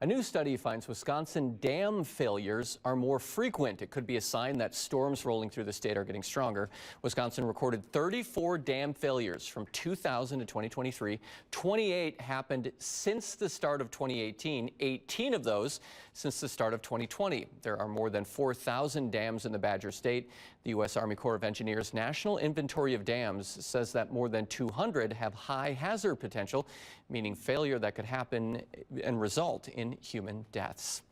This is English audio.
A new study finds Wisconsin dam failures are more frequent. It could be a sign that storms rolling through the state are getting stronger. Wisconsin recorded 34 dam failures from 2000 to 2023. 28 happened since the start of 2018, 18 of those since the start of 2020. There are more than 4,000 dams in the Badger State. The U.S. Army Corps of Engineers National Inventory of Dams says that more than 200 have high hazard potential, meaning failure that could happen and result in human deaths.